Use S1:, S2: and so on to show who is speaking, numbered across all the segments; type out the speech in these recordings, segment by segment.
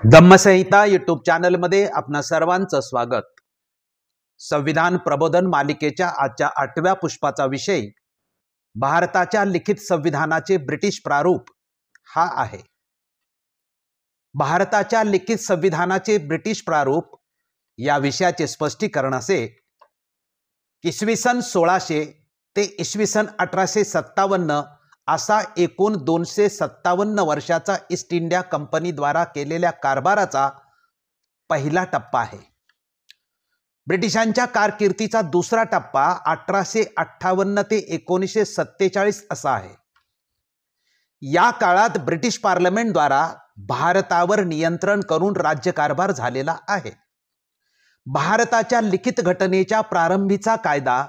S1: धम्मसंहिता YouTube चॅनलमध्ये आपणा सर्वांचं स्वागत। संविधान प्रबोधन मालिकेच्या आजच्या 8व्या पुष्पाचा विषय भारताच्या लिखित संविधानाचे ब्रिटिश प्रारूप हा आहे। भारताच्या लिखित संविधानाचे ब्रिटिश प्रारूप या विषयाचे स्पष्टीकरण असे की इसवी सन 1600 ते इसवी सन 1857 असा एकूण 257 वर्षाचा ईस्ट इंडिया कंपनीद्वारा केलेल्या कारभाराचा पहिला टप्पा आहे। ब्रिटिशांच्या कारकिर्दीचा दुसरा टप्पा 1858 ते 1947 असा आहे। या काळात ब्रिटिश पार्लमेंटद्वारा भारतावर नियंत्रण करून राज्यकारभार झालेला आहे। भारताच्या लिखित घटनेच्या प्रारंभीचा कायदा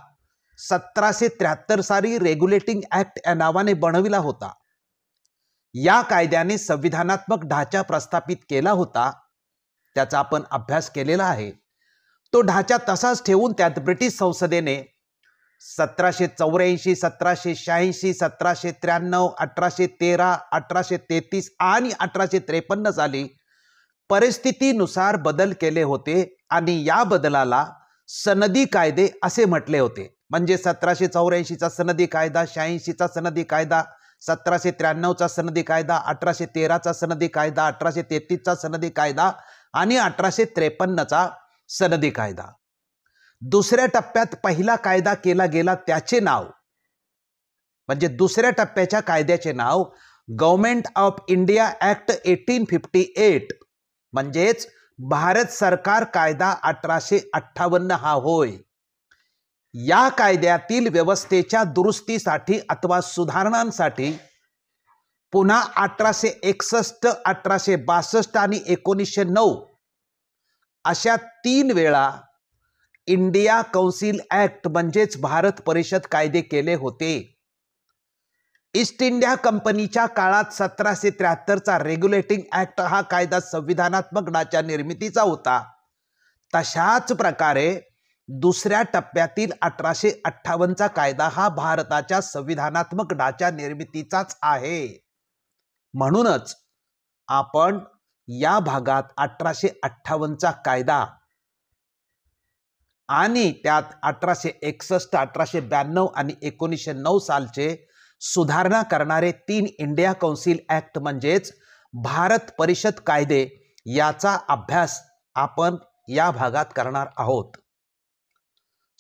S1: 1773 साली रेग्युलेटिंग ऍक्ट या नावाने बनविला होता। या कायद्याने संविधानात्मक ढाचा प्रस्थापित केला होता, त्याचा आपण अभ्यास केलेला आहे। तो ढाचा तसाच ठेवून त्यात ब्रिटिश संसदेने 1784, 1786, 1793, 1813, 1833 आणि 1853 साली परिस्थितीनुसार बदल केले होते आणि या बदलाला सनदी कायदे असे म्हटले होते। म्हणजे 1784 चा सनदी कायदा, 86 चा सनदी कायदा, 1793 चा सनदी कायदा, 1813 चा सनदी कायदा, 1833 चा सनदी कायदा आणि 1853 चा सनदी कायदा। दुसऱ्या टप्प्यात पहिला कायदा केला गेला त्याचे नाव म्हणजे दुसऱ्या टप्प्याच्या कायद्याचे नाव गव्हर्नमेंट ऑफ इंडिया ऍक्ट 1858 म्हणजेच भारत सरकार कायदा 1858 हा होय। या कायद्यातील व्यवस्थेच्या दुरुस्तीसाठी अथवा सुधारणांसाठी पुन्हा 1861, 1862 आणि 1909 अशा 3 वेळा इंडिया काउन्सिल ऍक्ट म्हणजेच भारत परिषद कायदे केले होते। ईस्ट इंडिया कंपनीच्या काळात 1773 चा रेग्युलेटिंग ऍक्ट हा कायदा संविधानात्मक ढाचा निर्मितीचा होता। तशाच प्रकारे दुसऱ्या टप्प्यातील 1858 चा कायदा हा भारताच्या संविधानात्मक ढाचा निर्मितीचाच आहे। म्हणूनच आपण या भागात 1858 चा कायदा आणि त्यात 1861, 1892 आणि 1909 सालचे सुधारणा करणारे 3 इंडिया काउन्सिल ऍक्ट म्हणजेच भारत परिषद कायदे याचा अभ्यास आपण या भागात करणार आहोत।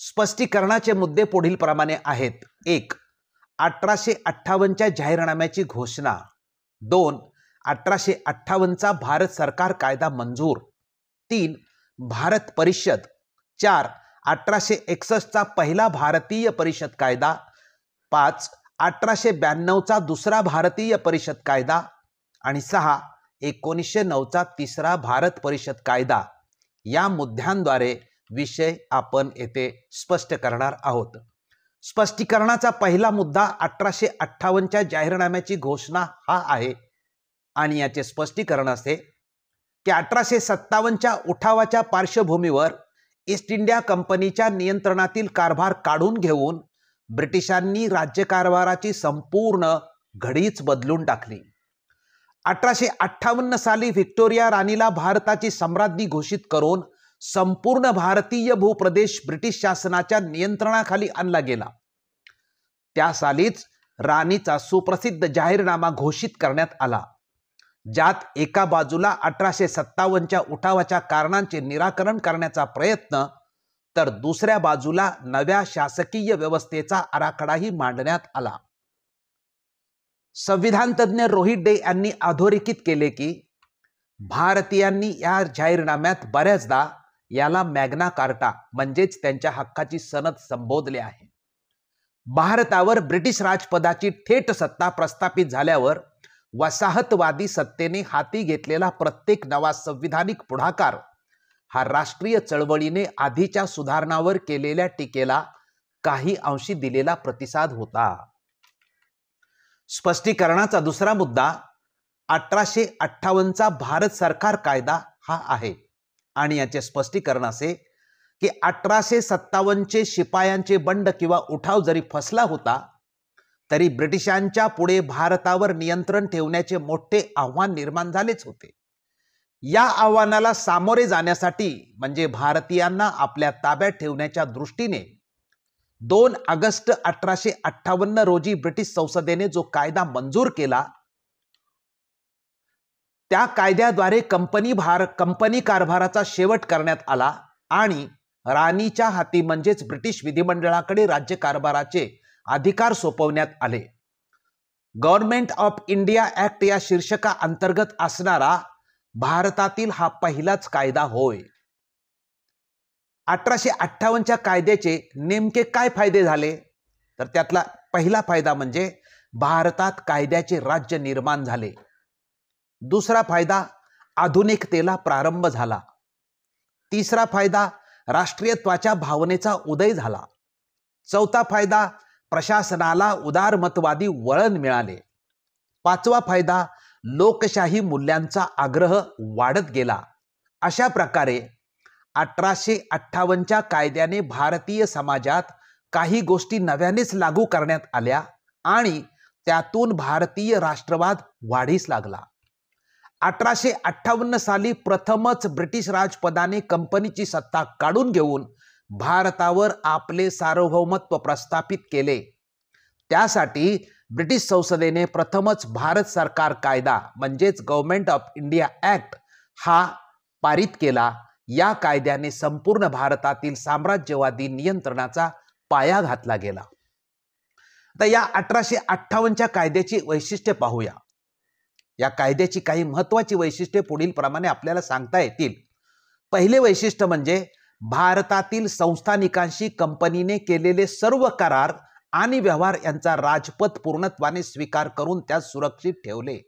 S1: स्पष्टीकरणाचे मुद्दे पुढील प्रमाणे आहेत। 1. 1858 च्या जाहीरनाम्याची घोषणा। 2. 1858 चा भारत सरकार कायदा मंजूर। 3. भारत परिषद। 4. 1861 चा पहिला भारतीय परिषद कायदा। 5. 1892 चा दुसरा भारतीय परिषद कायदा आणि 6. 1909 चा तिसरा भारत परिषद कायदा। या मुद्द्यांद्वारे विषय आपण येथे स्पष्ट करणार आहोत। स्पष्टीकरणाचा पहिला मुद्दा 1858 च्या जाहीरनाम्याची घोषणा हा आहे आणि याचे स्पष्टीकरण असे की 1857 च्या उठावाच्या पार्श्वभूमीवर ईस्ट इंडिया कंपनीच्या नियंत्रणातील कारभार काढून घेऊन ब्रिटिशांनी राज्यकारभाराची संपूर्ण घडीच बदलून टाकली। 1858 साली व्हिक्टोरिया राणीला भारताची सम्राज्ञी घोषित करून संपूर्ण भारतीय भूप्रदेश ब्रिटिश शासनाच्या नियंत्रणाखाली आणला गेला। त्या सालीच राणीचा सुप्रसिद्ध जाहीरनामा घोषित करण्यात आला, ज्यात एका बाजूला 1857 च्या उठावाच्या कारणांचे निराकरण करण्याचा प्रयत्न तर दुसऱ्या बाजूला नव्या शासकीय व्यवस्थेचा आराखडाही मांडण्यात आला। संविधान तज्ञ रोहित डे यांनी अधोरेखित केले की भारतीयांनी या जाहीरनाम्यात बऱ्याचदा याला मॅग्ना कार्टा म्हणजेच त्यांच्या हक्काची सनद संबोधले आहे। भारतावर ब्रिटिश राजपदाची थेट सत्ता प्रस्थापित झाल्यावर वसाहतवादी सत्तेने हाती घेतलेला प्रत्येक नवा संविधानिक पुढाकार हा राष्ट्रीय चळवळीने आधीच्या सुधारणांवर केलेल्या टीकेला काही अंशी दिलेला प्रतिसाद होता। स्पष्टीकरणाचा दुसरा मुद्दा 1858 चा भारत सरकार कायदा हा आहे आणि याचे स्पष्टीकरण असे की 1857 चे शिपायांचे बंड किंवा उठाव जरी फसला होता तरी ब्रिटिशांच्या पुढे भारतावर नियंत्रण ठेवण्याचे मोठे आव्हान निर्माण झालेच होते। या आव्हानाला सामोरे जाण्यासाठी म्हणजे भारतीयांना आपल्या ताब्यात ठेवण्याच्या दृष्टीने 2 ऑगस्ट 1858 रोजी ब्रिटिश संसदेने जो कायदा मंजूर केला, त्या कायद्याद्वारे कंपनी कारभाराचा शेवट करण्यात आला आणि राणीच्या हाती म्हणजेच ब्रिटिश विधिमंडळाकडे राज्यकारभाराचे अधिकार सोपवण्यात आले. गव्हर्नमेंट ऑफ इंडिया ऍक्ट या शीर्षका अंतर्गत असणारा भारतातील हा पहिलाच कायदा होय. 1858च्या कायद्याचे नेमके काय फायदे झाले, तर त्यातला पहिला फायदा म्हणजे भारतात कायद्याचे राज्य निर्माण झाले. दुसरा फायदा आधुनिकतेला प्रारंभ झाला. तिसरा फायदा राष्ट्रीयत्वाच्या भावनेचा उदय झाला. चौथा फायदा प्रशासनाला उदारमतवादी वळण मिळाले. पाचवा फायदा लोकशाही मूल्यांचा आग्रह वाढत गेला. अशा प्रकारे 1858च्या कायद्याने भारतीय समाजात काही गोष्टी नव्यानेच लागू करण्यात आल्या आणि त्यातून भारतीय राष्ट्रवाद वाढीस लागला. 1858 साली प्रथमच ब्रिटिश राजपदाने कंपनीची सत्ता काढून घेऊन भारतावर आपले सार्वभौमत्व प्रस्थापित केले. त्यासाठी ब्रिटिश संसदेने प्रथमच भारत सरकार कायदा म्हणजेच गव्हर्नमेंट ऑफ इंडिया ऍक्ट हा पारित केला. या कायद्याने संपूर्ण भारतातील साम्राज्यवादी नियंत्रणाचा पाया घातला गेला. आता या 1858च्या कायद्याची वैशिष्ट्ये पाहूया. या कायद्याची काही महत्त्वाची वैशिष्ट्ये पुढील प्रमाणे आपल्याला सांगता येतील. पहिले वैशिष्ट्य म्हणजे भारतातील संस्थानिकांशी कंपनीने केलेले सर्व करार आणि व्यवहार यांचा राजपत पूर्णत्वाने स्वीकार करून त्यास सुरक्षित ठेवले.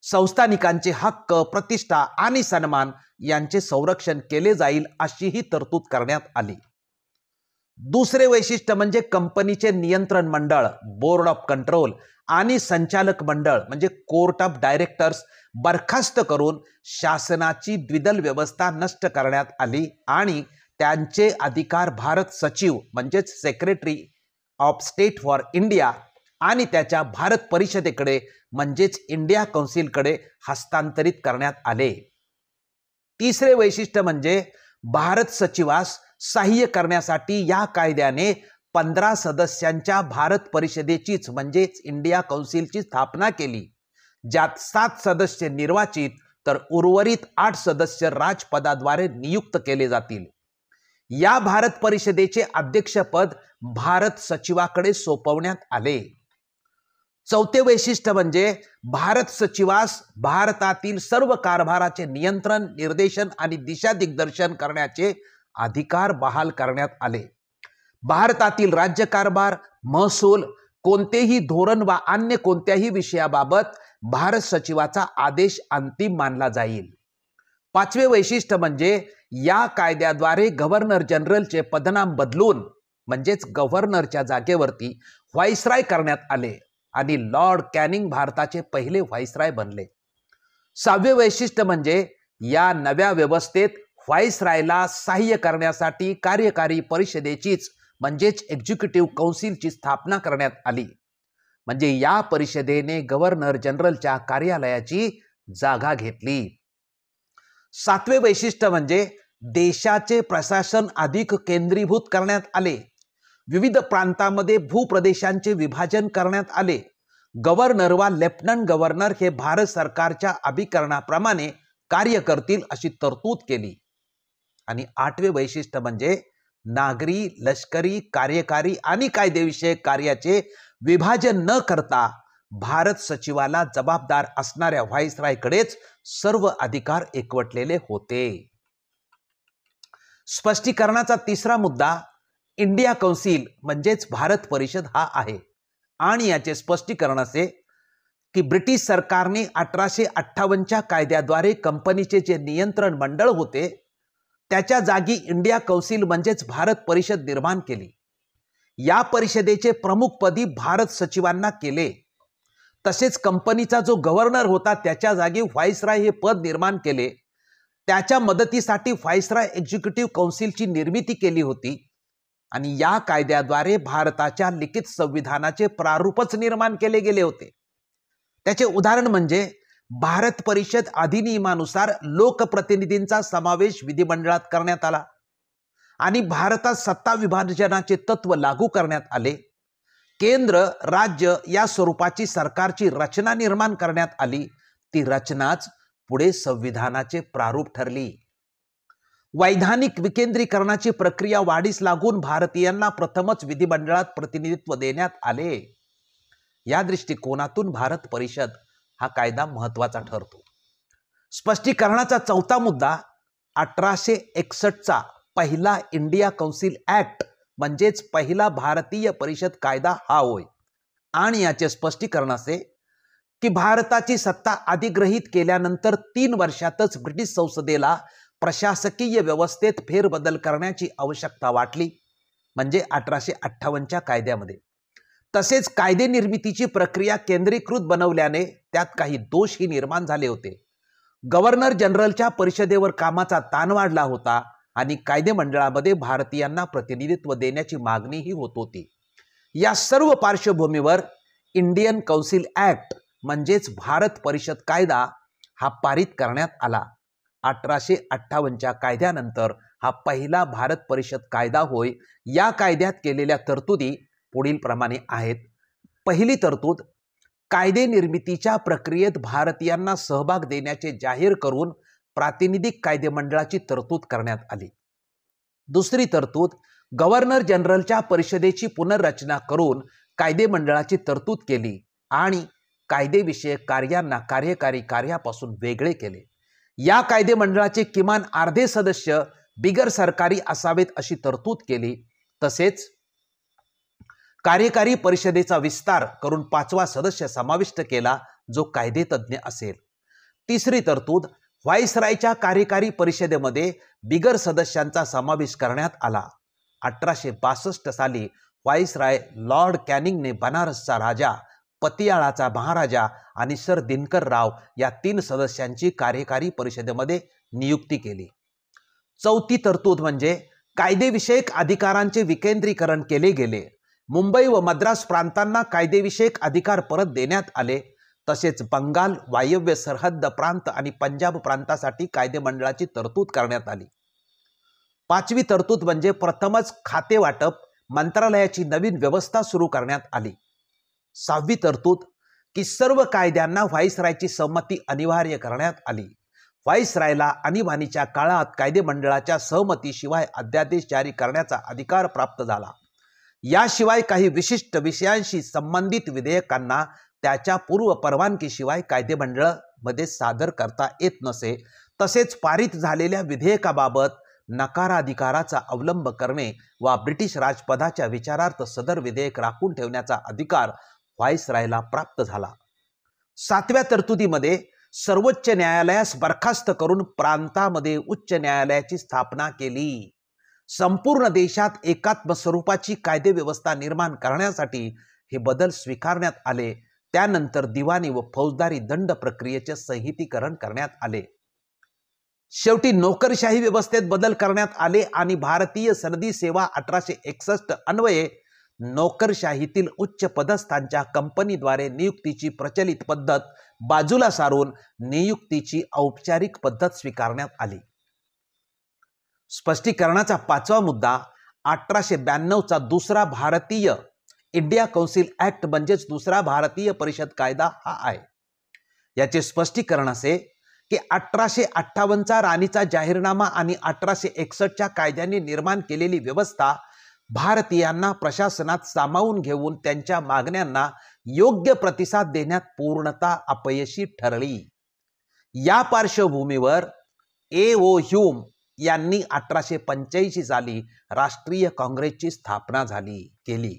S1: संस्थानिकांचे हक्क, प्रतिष्ठा आणि सन्मान यांचे संरक्षण केले जाईल अशी ही तरतूद करण्यात आली. दुसरे वैशिष्ट्य म्हणजे कंपनीचे नियंत्रण मंडळ, बोर्ड ऑफ कंट्रोल आणि संचालक मंडळ म्हणजे कोर्ट ऑफ डायरेक्टर्स बरखास्त करून शासनाची द्विदल व्यवस्था नष्ट करण्यात आली आणि त्यांचे अधिकार भारत सचिव म्हणजेच secretary of state for India आणि त्याच्या भारत परिषदेकडे म्हणजेच इंडिया कौन्सिलकडे हस्तांतरित करण्यात आले. तिसरे वैशिष्ट्य म्हणजे भारत सचिवास सहाय्य करण्यासाठी या कायद्याने 15 सदस्यांच्या भारत परिषदेचीच म्हणजेच इंडिया कौन्सिलची स्थापना केली, ज्यात 7 सदस्य निर्वाचित तर उर्वरित 8 सदस्य राजपदाद्वारे नियुक्त केले जातील. या भारत परिषदेचे अध्यक्षपद भारत सचिवाकडे सोपवण्यात आले. चौथे वैशिष्ट्य म्हणजे भारत सचिवास भारतातील सर्व कारभाराचे नियंत्रण, निर्देशन आणि दिशा दिग्दर्शन करण्याचे अधिकार बहाल करण्यात आले. भारतातील राज्यकारभार, महसूल, कोणतेही धोरण वा अन्य कोणत्याही विषयाबाबत भारत सचिवाचा आदेश अंतिम मानला जाईल. पाचवे वैशिष्ट्य म्हणजे या कायद्याद्वारे गव्हर्नर जनरलचे पदनाम बदलून म्हणजेच गव्हर्नरच्या जागेवरती व्हाईसराय करण्यात आले आणि लॉर्ड कॅनिंग भारताचे पहिले व्हाईसराय बनले. सहावे वैशिष्ट्य म्हणजे या नव्या व्यवस्थेत व्हाईसरायला सहाय्य करण्यासाठी कार्यकारी परिषदेचीच म्हणजेच एक्झिक्युटिव्ह कौन्सिलची स्थापना करण्यात आली. म्हणजे या परिषदेने गव्हर्नर जनरलच्या कार्यालयाची जागा घेतली. सातवे वैशिष्ट्य म्हणजे देशाचे प्रशासन अधिक केंद्रीभूत करण्यात आले. विविध प्रांतांमध्ये भूप्रदेशांचे विभाजन करण्यात आले. गव्हर्नर वा लेफ्टनंट गव्हर्नर हे भारत सरकारच्या अभिकरणाप्रमाणे कार्य करतील अशी तरतूद केली. आणि आठवे वैशिष्ट्य म्हणजे नागरी, लष्करी, कार्यकारी आणि कायदेविषयक कार्याचे विभाजन न करता भारत सचिवाला जबाबदार असणाऱ्या व्हाईसरायकडेच सर्व अधिकार एकवटलेले होते. स्पष्टीकरणाचा तिसरा मुद्दा इंडिया कौन्सिल म्हणजेच भारत परिषद हा आहे आणि याचे स्पष्टीकरण असे की ब्रिटिश सरकारने 1858च्या कायद्याद्वारे कंपनीचे जे नियंत्रण मंडळ होते त्याच्या जागी इंडिया कौन्सिल म्हणजेच भारत परिषद निर्माण केली. या परिषदेचे प्रमुखपदी भारत सचिवांना केले. तसेच कंपनीचा जो गव्हर्नर होता त्याच्या जागी व्हाईसराय हे पद निर्माण केले. त्याच्या मदतीसाठी व्हाईसराय एक्झिक्युटिव्ह कौन्सिलची निर्मिती केली होती आणि या कायद्याद्वारे भारताच्या लिखित संविधानाचे प्रारूपच निर्माण केले गेले होते. त्याचे उदाहरण म्हणजे भारत परिषद अधिनियमानुसार लोकप्रतिनिधींचा समावेश विधिमंडळात करण्यात आला आणि भारतात सत्ता विभाजनाचे तत्व लागू करण्यात आले. केंद्र राज्य या स्वरूपाची सरकारची रचना निर्माण करण्यात आली. ती रचनाच पुढे संविधानाचे प्रारूप ठरली. वैधानिक विकेंद्रीकरणाची प्रक्रिया वाढीस लागून भारतीयांना प्रथमच विधिमंडळात प्रतिनिधित्व देण्यात आले. या दृष्टिकोनातून भारत परिषद हा कायदा महत्त्वाचा ठरतो. स्पष्टीकरणाचा चौथा मुद्दा 1861चा पहिला इंडिया कौन्सिल ऍक्ट म्हणजेच पहिला भारतीय परिषद कायदा हा होय. आणि याचे स्पष्टीकरण असे की भारताची सत्ता अधिग्रहित केल्यानंतर 3 वर्षातच ब्रिटिश संसदेला प्रशासकीय व्यवस्थेत फेरबदल करण्याची आवश्यकता वाटली, म्हणजे 1858च्या कायद्यामध्ये. तसेच कायदे निर्मितीची प्रक्रिया केंद्रीकृत बनवल्याने त्यात काही दोषही निर्माण झाले होते. गव्हर्नर जनरलच्या परिषदेवर कामाचा ताण वाढला होता आणि कायदे मंडळामध्ये भारतीयांना प्रतिनिधित्व देण्याची मागणीही होत होती. या सर्व पार्श्वभूमीवर इंडियन कौन्सिल ऍक्ट म्हणजेच भारत परिषद कायदा हा पारित करण्यात आला. 1858च्या कायद्यानंतर हा पहिला भारत परिषद कायदा होय. या कायद्यात केलेल्या तरतुदी पुढील प्रमाणे आहेत. पहिली तरतूद, कायदे निर्मितीच्या प्रक्रियेत भारतीयांना सहभाग देण्याचे जाहीर करून प्रातिनिधिक कायदे मंडळाची तरतूद करण्यात आली. दुसरी तरतूद, गव्हर्नर जनरलच्या परिषदेची पुनर्रचना करून कायदे मंडळाची तरतूद केली आणि कायदेविषयक कार्यांना कार्यकारी कार्यापासून वेगळे केले. या कायदे मंडळाचे किमान अर्धे सदस्य बिगर सरकारी असावेत अशी तरतूद केली. तसेच कार्यकारी परिषदेचा विस्तार करून 5वा सदस्य समाविष्ट केला जो कायदेतज्ञ असेल. तिसरी तरतूद, व्हाईसरायच्या कार्यकारी परिषदेमध्ये बिगर सदस्यांचा समावेश करण्यात आला. 1862 साली व्हाईसराय लॉर्ड कॅनिंगने बनारसचा राजा, पतियाळाचा महाराजा आणि सर दिनकर राव या 3 सदस्यांची कार्यकारी परिषदेमध्ये नियुक्ती केली. चौथी तरतूद म्हणजे कायदेविषयक अधिकारांचे विकेंद्रीकरण केले गेले. मुंबई व मद्रास प्रांतांना कायदेविषयक अधिकार परत देण्यात आले. तसेच बंगाल, वायव्य सरहद्द प्रांत आणि पंजाब प्रांतासाठी कायदे मंडळाची तरतूद करण्यात आली. 5वी तरतूद म्हणजे प्रथमच खाते वाटप मंत्रालयाची नवीन व्यवस्था सुरू करण्यात आली. 6वी तरतूद की सर्व कायद्यांना व्हाईसरायची संमती अनिवार्य करण्यात आली. व्हाईसरायला आणीबाणीच्या काळात कायदे मंडळाच्या सहमतीशिवाय अध्यादेश जारी करण्याचा अधिकार प्राप्त झाला. याशिवाय काही विशिष्ट विषयांशी संबंधित विधेयकांना त्याच्या पूर्व परवानगीशिवाय कायदे मंडळामध्ये सादर करता येत नसे. तसेच पारित झालेल्या विधेयकाबाबत नकाराधिकाराचा अवलंब करणे वा ब्रिटिश राजपदाच्या विचारार्थ सदर विधेयक राखून ठेवण्याचा अधिकार व्हाईसरायला प्राप्त झाला. 7व्या तरतुदीमध्ये सर्वोच्च न्यायालयास बरखास्त करून प्रांतामध्ये उच्च न्यायालयाची स्थापना केली. संपूर्ण देशात एकात्म स्वरूपाची कायदे व्यवस्था निर्माण करण्यासाठी हे बदल स्वीकारण्यात आले. त्यानंतर दिवाणी व फौजदारी दंड प्रक्रियेचे संहितीकरण करण्यात आले. शेवटी नोकरशाही व्यवस्थेत बदल करण्यात आले आणि भारतीय सनदी सेवा 1861 अन्वये नोकरशाहीतील उच्च पदस्थांच्या कंपनीद्वारे नियुक्तीची प्रचलित पद्धत बाजूला सारून नियुक्तीची औपचारिक पद्धत स्वीकारण्यात आली. स्पष्टीकरणाचा 5वा मुद्दा 1892चा दुसरा भारतीय इंडिया कौन्सिल ऍक्ट म्हणजेच दुसरा भारतीय परिषद कायदा हा आहे. याचे स्पष्टीकरण असे की 1858चा राणीचा जाहीरनामा आणि 1861च्या कायद्याने निर्माण केलेली व्यवस्था भारतीयांना प्रशासनात सामावून घेऊन त्यांच्या मागण्यांना योग्य प्रतिसाद देण्यात पूर्णतः अपयशी ठरली. या पार्श्वभूमीवर A.O. ह्यूम यांनी 1885 साली राष्ट्रीय काँग्रेसची स्थापना केली.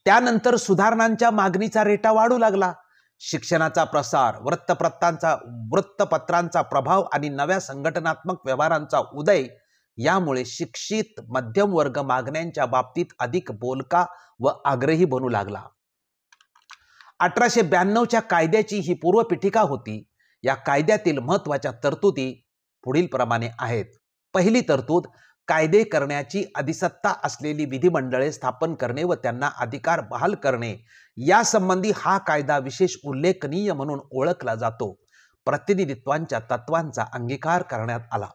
S1: त्यानंतर सुधारणांच्या मागणीचा रेटा वाढू लागला. शिक्षणाचा प्रसार, वृत्तपत्रांचा प्रभाव आणि नव्या संघटनात्मक व्यवहारांचा उदय यामुळे शिक्षित मध्यम वर्ग मागण्यांच्या बाबतीत अधिक बोलका व आग्रही बनू लागला. 1892च्या कायद्याची ही पूर्वपीठिका होती. या कायद्यातील महत्त्वाच्या तरतुदी पुढील प्रमाणे आहेत. पहिली तरतूद, कायदे करण्याची अधिसत्ता असलेली विधिमंडळे स्थापन करणे व त्यांना अधिकार बहाल करणे. यासंबंधी हा कायदा विशेष उल्लेखनीय म्हणून ओळखला जातो. प्रतिनिधित्वांच्या तत्वांचा अंगीकार करण्यात आला.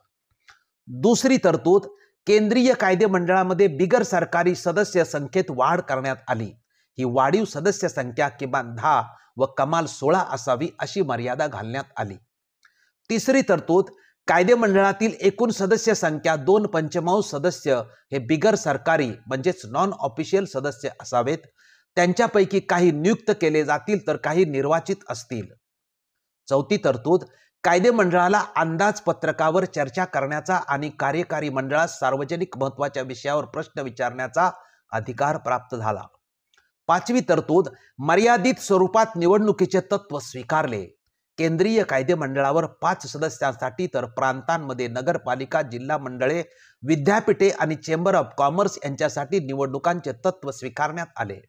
S1: दुसरी तरतूद, केंद्रीय कायदे मंडळामध्ये बिगर सरकारी सदस्य संख्येत वाढ करण्यात आली. ही वाढीव सदस्य संख्या किमान 10 व कमाल 16 असावी अशी मर्यादा घालण्यात आली. तिसरी तरतूद, कायदे मंडळातील एकूण सदस्य संख्या 2/5 सदस्य हे बिगर सरकारी म्हणजेच नॉन ऑफिशियल सदस्य असावेत. त्यांच्यापैकी काही नियुक्त केले जातील तर काही निर्वाचित असतील. चौथी तरतूद, कायदे मंडळाला अंदाजपत्रकावर चर्चा करण्याचा आणि कार्यकारी मंडळास सार्वजनिक महत्त्वाच्या विषयावर प्रश्न विचारण्याचा अधिकार प्राप्त झाला. पाचवी तरतूद, मर्यादित स्वरूपात निवडणुकीचे तत्व स्वीकारले. केंद्रीय कायदे मंडळावर 5 सदस्यांसाठी तर प्रांतांमध्ये नगरपालिका, जिल्हा मंडळे, विद्यापीठे आणि चेंबर ऑफ कॉमर्स यांच्यासाठी निवडणुकांचे तत्व स्वीकारण्यात आले.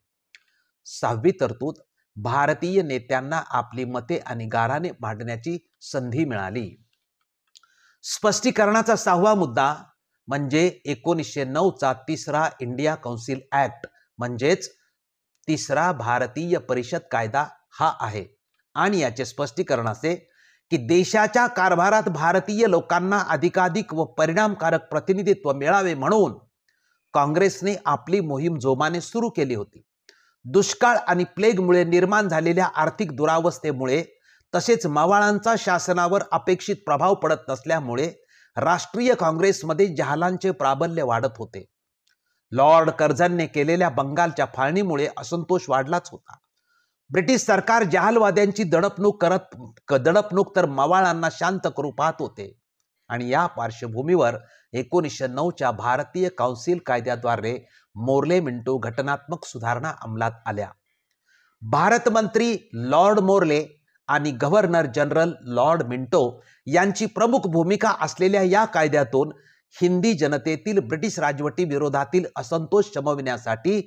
S1: सहावी तरतूद, भारतीय नेत्यांना आपली मते आणि गाऱ्हाणे मांडण्याची संधी मिळाली. स्पष्टीकरणाचा 6वा मुद्दा म्हणजे 1909चा तिसरा इंडिया कौन्सिल ऍक्ट म्हणजेच तिसरा भारतीय परिषद कायदा हा आहे. आणि याचे स्पष्टीकरण असे की देशाच्या कारभारात भारतीय लोकांना अधिकाधिक व परिणामकारक प्रतिनिधित्व मिळावे म्हणून काँग्रेसने आपली मोहीम जोमाने सुरू केली होती. दुष्काळ आणि प्लेगमुळे निर्माण झालेल्या आर्थिक दुरावस्थेमुळे तसेच मावळांचा शासनावर अपेक्षित प्रभाव पडत नसल्यामुळे राष्ट्रीय काँग्रेसमध्ये जहालांचे प्राबल्य वाढत होते. लॉर्ड कर्झनने केलेल्या बंगालच्या फाळणीमुळे असंतोष वाढलाच होता. ब्रिटिश सरकार जहालवाद्यांची दडपणूक तर मवाळांना शांत करू पाहत होते. आणि या पार्श्वभूमीवर 1909च्या भारतीय काउन्सिल कायद्याद्वारे मोर्ले मिंटो घटनात्मक सुधारणा अंमलात आल्या. भारत मंत्री लॉर्ड मोर्ले आणि गव्हर्नर जनरल लॉर्ड मिंटो यांची प्रमुख भूमिका असलेल्या या कायद्यातून हिंदी जनतेतील ब्रिटिश राजवटी विरोधातील असंतोष शमविण्यासाठी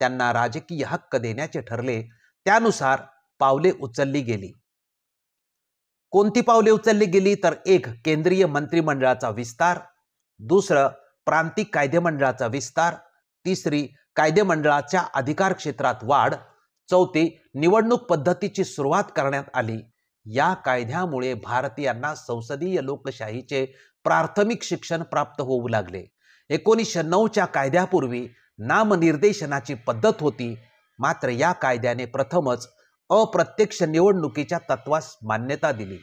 S1: त्यांना राजकीय हक्क देण्याचे ठरले. त्यानुसार पावले उचलली गेली. कोणती पावले उचलली गेली तर 1. केंद्रीय मंत्रिमंडळाचा विस्तार, 2. प्रांतिक कायदेमंडळाचा विस्तार, 3. कायदेमंडळाच्या अधिकार क्षेत्रात वाढ, 4. निवडणूक पद्धतीची सुरुवात करण्यात आली. या कायद्यामुळे भारतीयांना संसदीय लोकशाहीचे प्राथमिक शिक्षण प्राप्त होऊ लागले. 1909च्या कायद्यापूर्वी नामनिर्देशनाची पद्धत होती. मात्र या कायद्याने प्रथमच अप्रत्यक्ष निवडणुकीच्या तत्वास मान्यता दिली.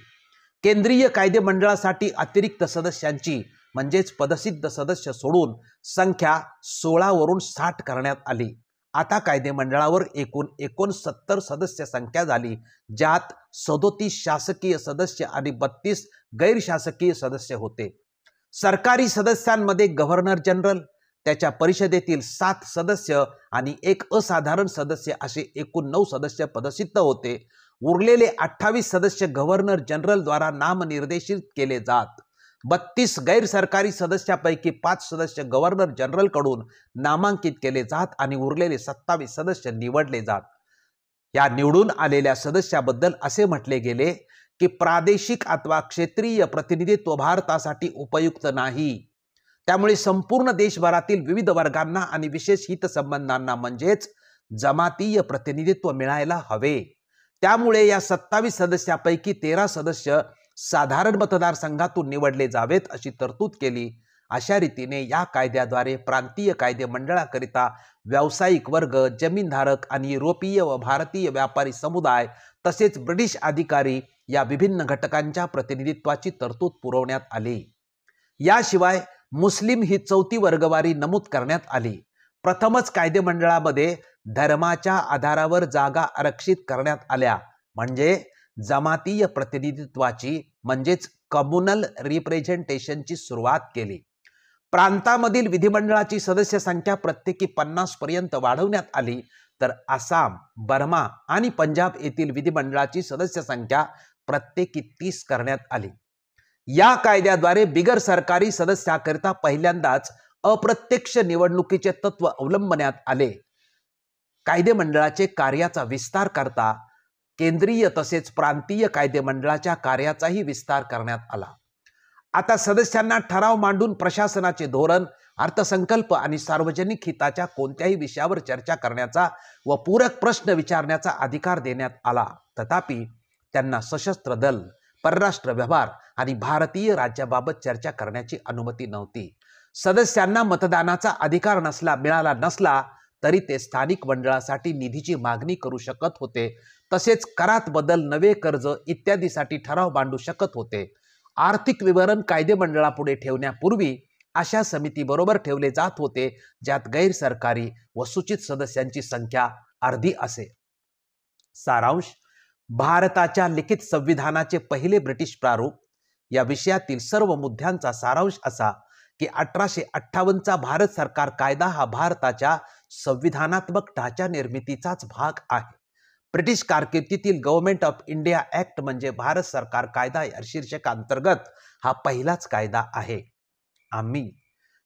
S1: केंद्रीय कायदे मंडळासाठी अतिरिक्त सदस्यांची म्हणजेच पदसिद्ध सदस्य सोडून संख्या 16 वरून 60 करण्यात आली. आता कायदे मंडळावर एकूण 69 सदस्य संख्या झाली, ज्यात 37 शासकीय सदस्य आणि 32 गैरशासकीय सदस्य होते. सरकारी सदस्यांमध्ये गव्हर्नर जनरल, त्याच्या परिषदेतील 7 सदस्य आणि 1 असाधारण सदस्य असे एकूण 9 सदस्य पदसिद्ध होते. उरलेले 28 सदस्य गव्हर्नर जनरल द्वारा नामनिर्देशित केले जात. 32 गैर सरकारी सदस्यापैकी 5 सदस्य गव्हर्नर जनरल कडून नामांकित केले जात आणि उरलेले 27 सदस्य निवडले जात. या निवडून आलेल्या सदस्याबद्दल असे म्हटले गेले की प्रादेशिक अथवा क्षेत्रीय प्रतिनिधित्व भारतासाठी उपयुक्त नाही. त्यामुळे संपूर्ण देशभरातील विविध वर्गांना आणि विशेष हितसंबंधांना म्हणजेच जमातीय प्रतिनिधित्व मिळायला हवे. त्यामुळे या 27 सदस्यापैकी 13 सदस्य साधारण मतदारसंघातून निवडले जावेत अशी तरतूद केली. अशा रीतीने या कायद्याद्वारे प्रांतीय कायदे मंडळाकरिता व्यावसायिक वर्ग, जमीनधारक आणि युरोपीय व भारतीय व्यापारी समुदाय तसेच ब्रिटिश अधिकारी या विभिन्न घटकांच्या प्रतिनिधित्वाची तरतूद पुरवण्यात आली. याशिवाय मुस्लिम ही 4थी वर्गवारी नमूद करण्यात आली. प्रथमच कायदे मंडळामध्ये धर्माच्या आधारावर जागा आरक्षित करण्यात आल्या, म्हणजे जमातीय प्रतिनिधित्वाची म्हणजेच कम्युनल रिप्रेझेंटेशनची सुरुवात केली. प्रांतामधील विधिमंडळाची सदस्य संख्या प्रत्येकी 50 पर्यंत वाढवण्यात आली, तर आसाम, बर्मा आणि पंजाब येथील विधिमंडळाची सदस्य संख्या प्रत्येकी 30 करण्यात आली. या कायद्याद्वारे बिगर सरकारी सदस्याकरिता पहिल्यांदाच अप्रत्यक्ष निवडणुकीचे तत्व अवलंबण्यात आले. कायदे मंडळाचे कार्याचा विस्तार करता केंद्रीय तसेच प्रांतीय कायदे मंडळाच्या कार्याचाही विस्तार करण्यात आला. आता सदस्यांना ठराव मांडून प्रशासनाचे धोरण, अर्थसंकल्प आणि सार्वजनिक हिताच्या कोणत्याही विषयावर चर्चा करण्याचा व पूरक प्रश्न विचारण्याचा अधिकार देण्यात आला. तथापि त्यांना सशस्त्र दल, परराष्ट्र व्यवहार आणि भारतीय राज्याबाबत चर्चा करण्याची अनुमती नव्हती. सदस्यांना मतदानाचा अधिकार मिळाला नसला तरी ते स्थानिक मंडळासाठी निधीची मागणी करू शकत होते. तसेच करात बदल, नवे कर्ज इत्यादीसाठी ठराव मांडू शकत होते. आर्थिक विवरण कायदेमंडळापुढे ठेवण्यापूर्वी अशा समितीबरोबर ठेवले जात होते, ज्यात गैरसरकारी व सूचित सदस्यांची संख्या अर्धी असे. सारांश: भारताच्या लिखित संविधानाचे पहिले ब्रिटिश प्रारूप या विषयातील सर्व मुद्द्यांचा सारांश असा की 1858चा भारत सरकार कायदा हा भारताच्या संविधानात्मक ढाचा निर्मितीचाच भाग आहे. ब्रिटिश कारकिर्दीतील गव्हर्नमेंट ऑफ इंडिया ऍक्ट म्हणजे भारत सरकार कायदा या शीर्षकांतर्गत हा पहिलाच कायदा आहे. आम्ही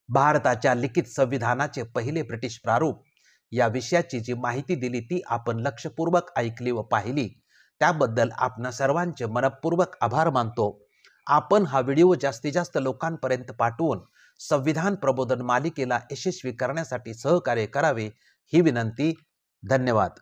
S1: भारताच्या लिखित संविधानाचे पहिले ब्रिटिश प्रारूप या विषयाची जी माहिती दिली ती आपण लक्षपूर्वक ऐकली व पाहिली, त्याबद्दल आपणा सर्वांचे मनपूर्वक आभार मानतो. आपण हा व्हिडिओ जास्तीत जास्त लोकांपर्यंत पाठवून संविधान प्रबोधन मालिकेला यशस्वी करण्यासाठी सहकार्य करावे ही विनंती. धन्यवाद.